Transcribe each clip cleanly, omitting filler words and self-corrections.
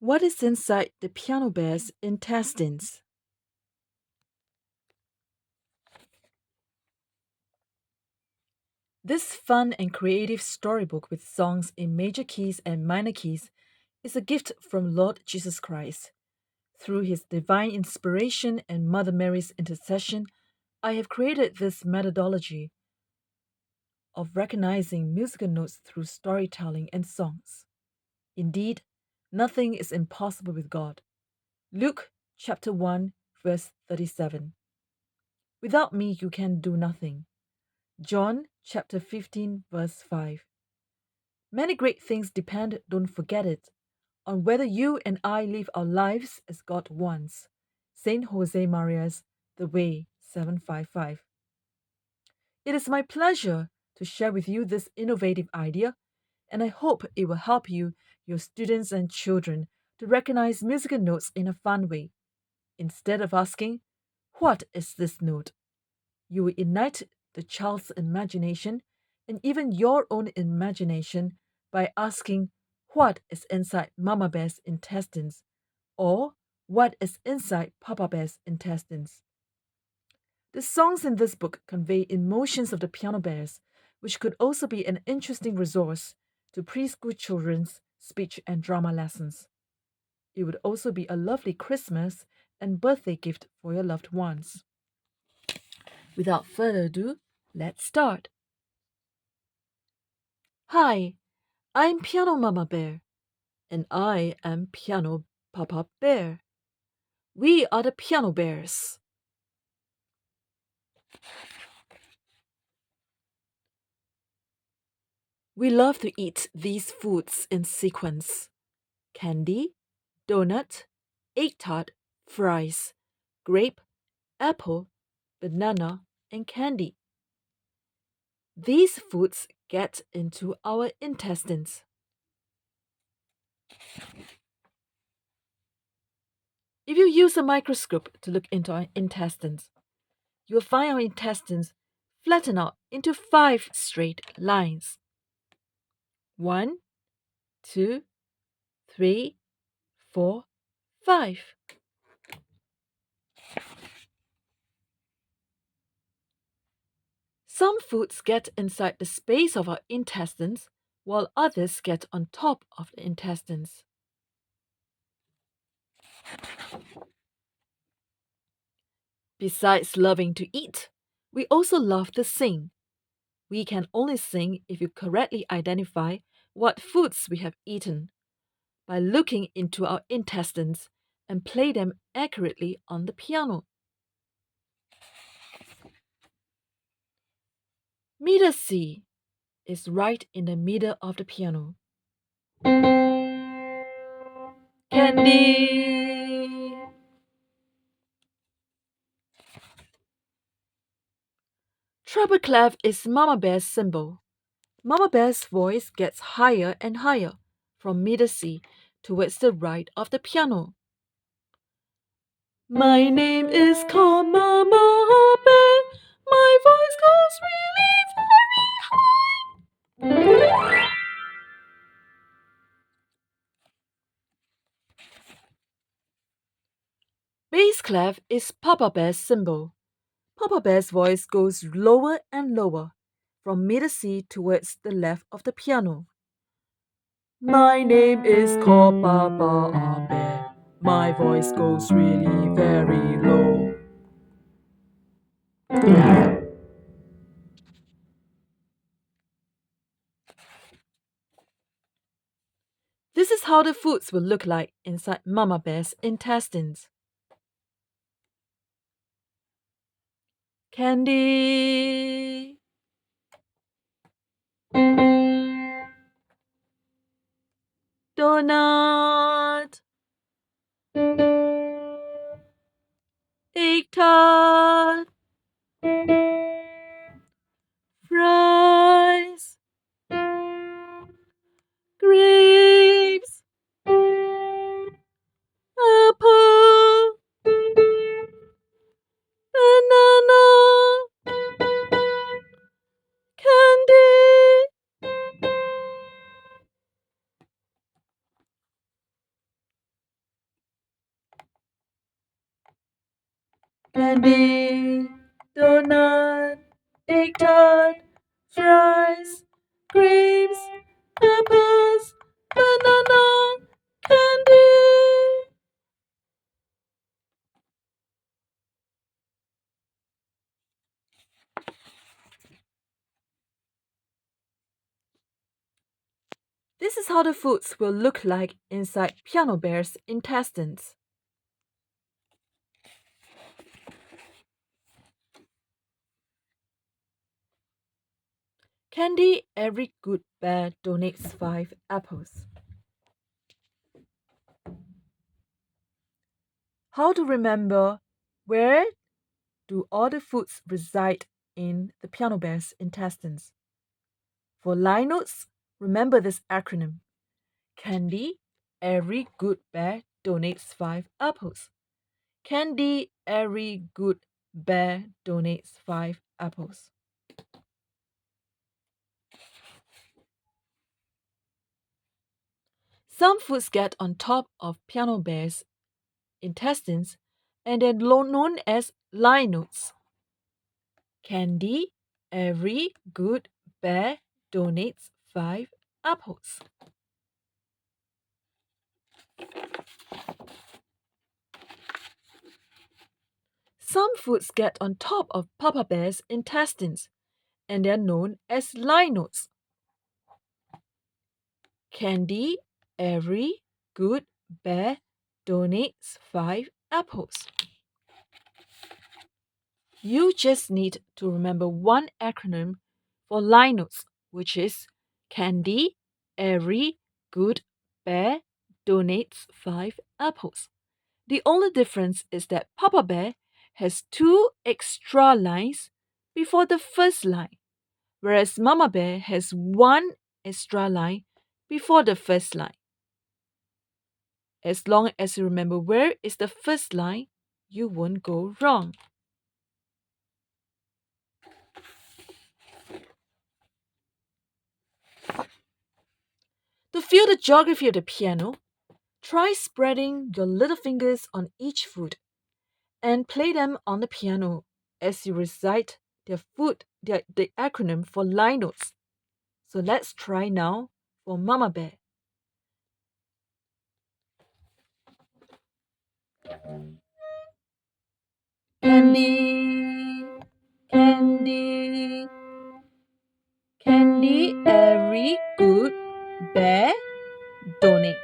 What is inside the piano bear's intestines? This fun and creative storybook with songs in major keys and minor keys is a gift from Lord Jesus Christ. Through his divine inspiration and Mother Mary's intercession, I have created this methodology of recognizing musical notes through storytelling and songs. Indeed, nothing is impossible with God. Luke chapter 1, verse 37. Without me, you can do nothing. John chapter 15, verse 5. Many great things depend, don't forget it, on whether you and I live our lives as God wants. Saint Jose Maria's The Way 755. It is my pleasure to share with you this innovative idea, and I hope it will help you, your students and children, to recognize musical notes in a fun way. Instead of asking, "What is this note?" you will ignite the child's imagination and even your own imagination by asking, "What is inside Mama Bear's intestines?" or "What is inside Papa Bear's intestines?" The songs in this book convey emotions of the piano bears, which could also be an interesting resource to preschool children's speech and drama lessons. It would also be a lovely Christmas and birthday gift for your loved ones. Without further ado, let's start. Hi, I'm Piano Mama Bear, and I am Piano Papa Bear. We are the Piano Bears. We love to eat these foods in sequence: candy, donut, egg-tart, fries, grape, apple, banana, and candy. These foods get into our intestines. If you use a microscope to look into our intestines, you will find our intestines flatten out into 5 straight lines. 1, 2, 3, 4, 5. Some foods get inside the space of our intestines, while others get on top of the intestines. Besides loving to eat, we also love to sing. We can only sing if you correctly identify what foods we have eaten by looking into our intestines and play them accurately on the piano. Meter C is right in the middle of the piano. Candy! Treble clef is Mama Bear's symbol. Mama Bear's voice gets higher and higher from middle C towards the right of the piano. My name is called Mama Bear. My voice goes really very high. Bass clef is Papa Bear's symbol. Papa Bear's voice goes lower and lower from middle C towards the left of the piano. My name is called Papa Bear. My voice goes really very low. This is how the foods will look like inside Mama Bear's intestines. Candy, donut, egg tart, fries, grapes, apple, banana, candy. candy, donut, egg-tart, fries, grapes, apples, banana, candy. This is how the foods will look like inside piano bear's intestines. Candy, every good bear donates 5 apples. How to remember where do all the foods reside in the piano bear's intestines? For line notes, remember this acronym. Candy, every good bear donates 5 apples. Candy, every good bear donates 5 apples. Some foods get on top of piano bear's intestines and they're known as line notes. Candy, every good bear donates 5 apples. Some foods get on top of Papa Bear's intestines and they're known as line notes. Candy, every good bear donates 5 apples. You just need to remember one acronym for line notes, which is Candy, every good bear donates 5 apples. The only difference is that Papa Bear has 2 extra lines before the first line, whereas Mama Bear has 1 extra line before the first line. As long as you remember where is the first line, you won't go wrong. To feel the geography of the piano, try spreading your little fingers on each foot and play them on the piano as you recite the acronym for line notes. So let's try now for Mama Bear. Candy, candy, candy, every good bear donates.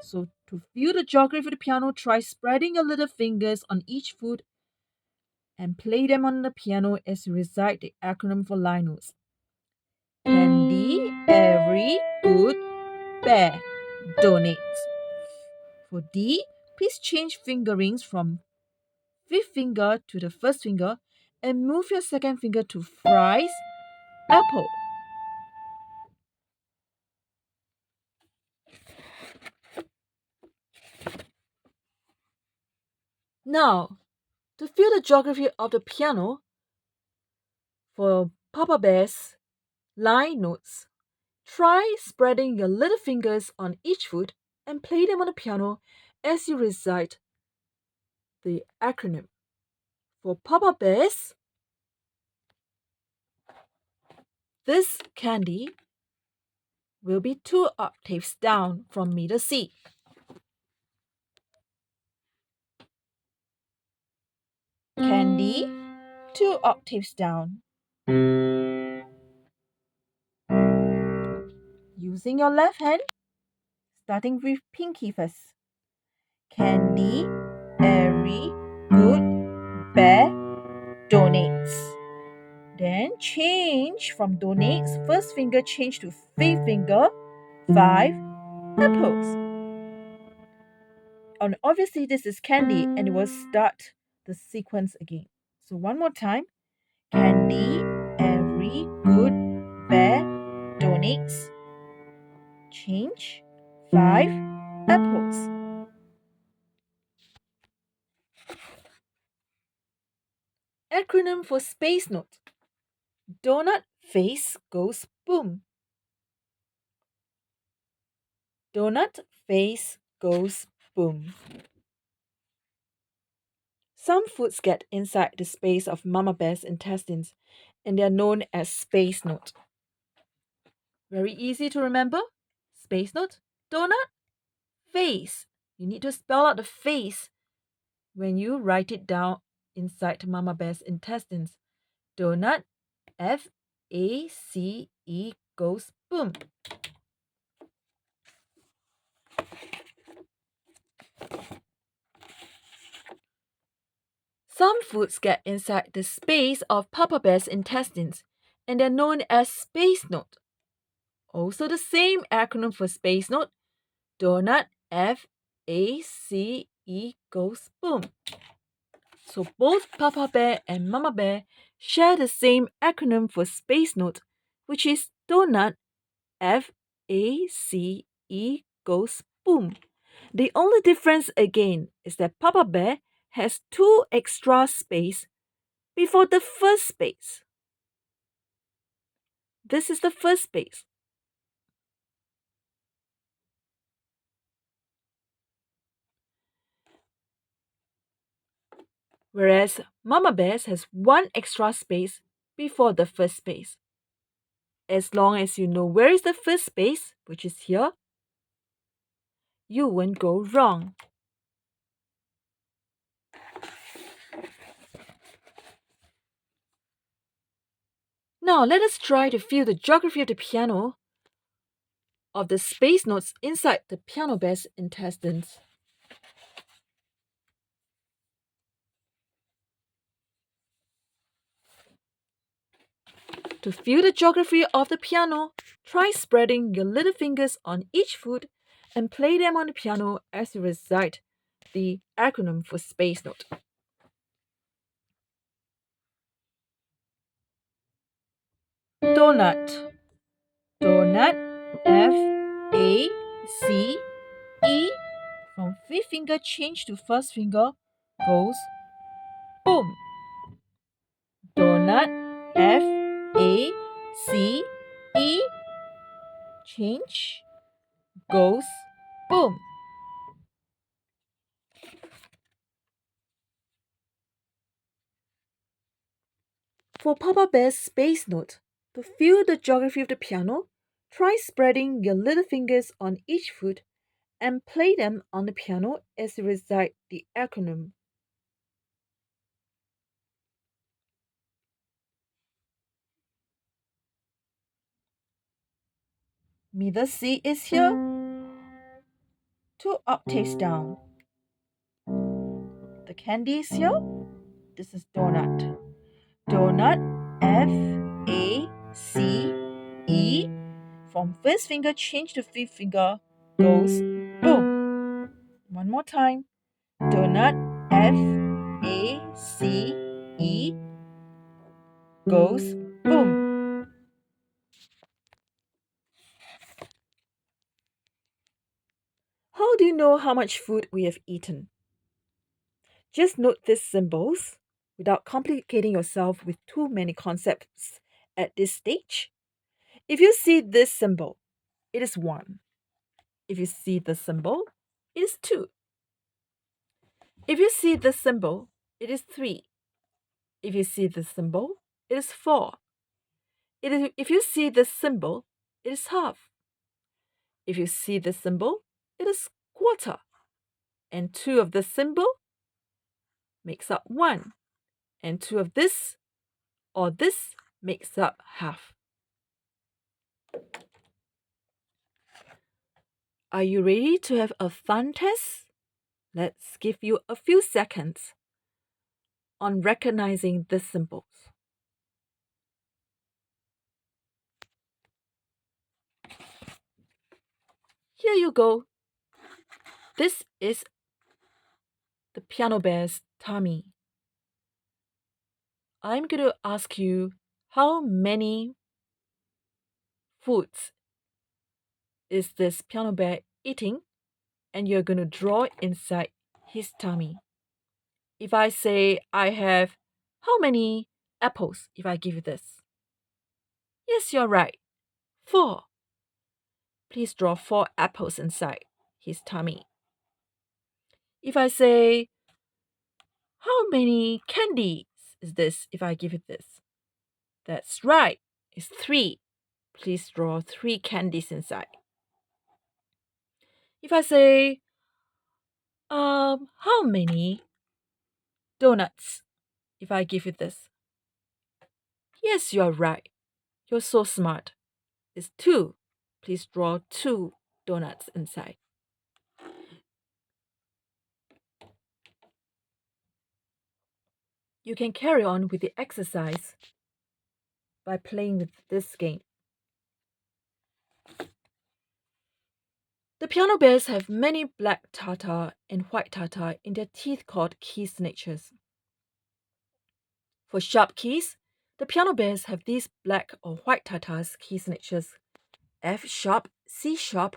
So to feel the geography of the piano, try spreading your little fingers on each foot and play them on the piano as you recite the acronym for line notes. Candy, every good bear donates. For D, please change fingerings from fifth finger to the first finger and move your second finger to fries, apple. Now, to feel the geography of the piano for Papa Bear's line notes, try spreading your little fingers on each foot and play them on the piano as you recite the acronym. For Papa Bear's, this candy will be 2 octaves down from middle C. Candy, 2 octaves down. Using your left hand, starting with pinky first. Candy, every good bear donates. Then change from donates, first finger change to fifth finger, 5 apples. And obviously this is candy and it will start the sequence again. So one more time. Candy, every good bear donates. Change, 5 apples. Acronym for space note. Donut face goes boom. Donut face goes boom. Some foods get inside the space of mama bear's intestines, and they are known as space note. Very easy to remember. Space note, donut, face. You need to spell out the face when you write it down inside mama bear's intestines. Donut, F-A-C-E goes boom. Some foods get inside the space of Papa Bear's intestines, and they're known as space note. Also the same acronym for space note, donut, F-A-C-E goes boom. So both Papa Bear and Mama Bear share the same acronym for space note, which is donut, F-A-C-E goes boom. The only difference again is that Papa Bear has 2 extra space before the first space. This is the first space. Whereas Mama Bear's has 1 extra space before the first space. As long as you know where is the first space, which is here, you won't go wrong. Now let us try to feel the geography of the piano of the space notes inside the piano bear's intestines. To feel the geography of the piano, try spreading your little fingers on each foot and play them on the piano as you recite the acronym for space note. Donut. Donut, F-A-C-E. From fifth finger change to first finger goes boom. Donut, F-A-C-E. Change goes boom. For Papa Bear's space note, to feel the geography of the piano, try spreading your little fingers on each foot and play them on the piano as you recite the acronym. Middle C is here, 2 octaves down. The candy is here. This is donut. Donut, F-A-C-E. From first finger change to fifth finger goes boom. One more time. Donut, F-A-C-E goes boom. How do you know how much food we have eaten? Just note these symbols without complicating yourself with too many concepts at this stage. If you see this symbol, it is 1. If you see the symbol, it is 2. If you see the symbol, it is 3. If you see the symbol, it is 4. If you see the symbol, it is half. If you see the symbol, it is quarter. And 2 of the symbol makes up 1. And 2 of this or this makes up half. Are you ready to have a fun test? Let's give you a few seconds on recognizing the symbols. Here you go. This is the piano bear's tummy. I'm going to ask you how many foods is this piano bear eating, and you're going to draw inside his tummy. If I say I have how many apples if I give you this? Yes, you're right. 4. Please draw 4 apples inside his tummy. If I say How many candies is this if I give it this? That's right, it's 3. Please draw 3 candies inside. If I say, how many donuts if I give you this? Yes, you're right. You're so smart. It's 2. Please draw 2 donuts inside. You can carry on with the exercise by playing with this game. The piano bears have many black tartar and white tartar in their teeth called key signatures. For sharp keys, the piano bears have these black or white tartars key signatures: F sharp, C sharp,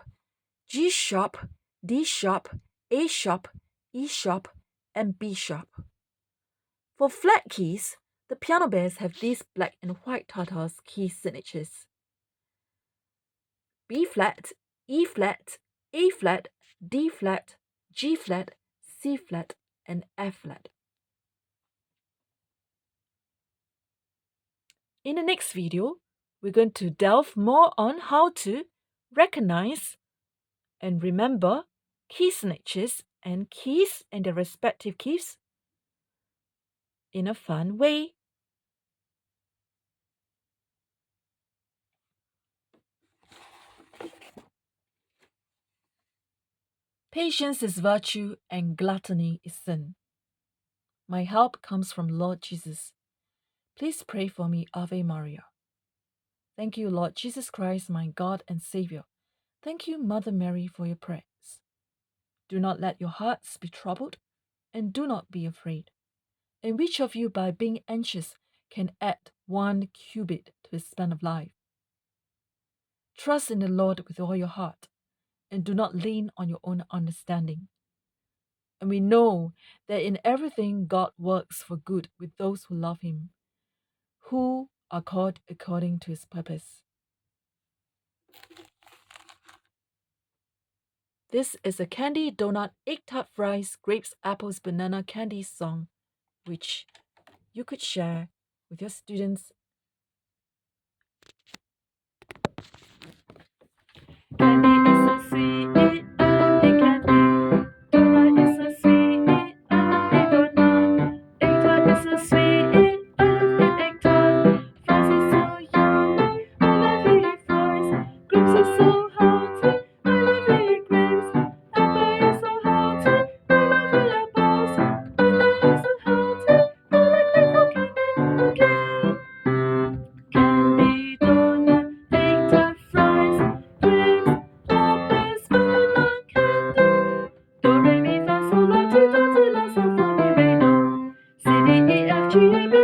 G sharp, D sharp, A sharp, E sharp, and B sharp. For flat keys, the piano bears have these black and white tartars key signatures: B flat, E flat, A flat, D flat, G flat, C flat, and F flat. In the next video, we're going to delve more on how to recognize and remember key signatures and keys and their respective keys in a fun way. Patience is virtue and gluttony is sin. My help comes from Lord Jesus. Please pray for me, Ave Maria. Thank you, Lord Jesus Christ, my God and Savior. Thank you, Mother Mary, for your prayers. Do not let your hearts be troubled, and do not be afraid. And which of you, by being anxious, can add 1 cubit to his span of life? Trust in the Lord with all your heart, and do not lean on your own understanding. And we know that in everything God works for good with those who love him, who are called according to his purpose. This is a candy, donut, egg-tart fries, grapes, apples, banana candy song, which you could share with your students. Candy is so sweet, I love the candy. Donut is so sweet, I love the donut. Egg-tart is so sweet, I love the egg-tart. Fries are so yummy, I love the fries. Grapes are so healthy, I love the grapes. Apple is so healthy, I love the apples. Banana is so healthy, I like the candy again. Candy, donut, egg-tart, fries, grapes, apples, banana, candy. Do, re, mi, fa, sol, la, ti, do, ti, la, sol, fa, mi, re, do. C, D, E, F, G, A, B,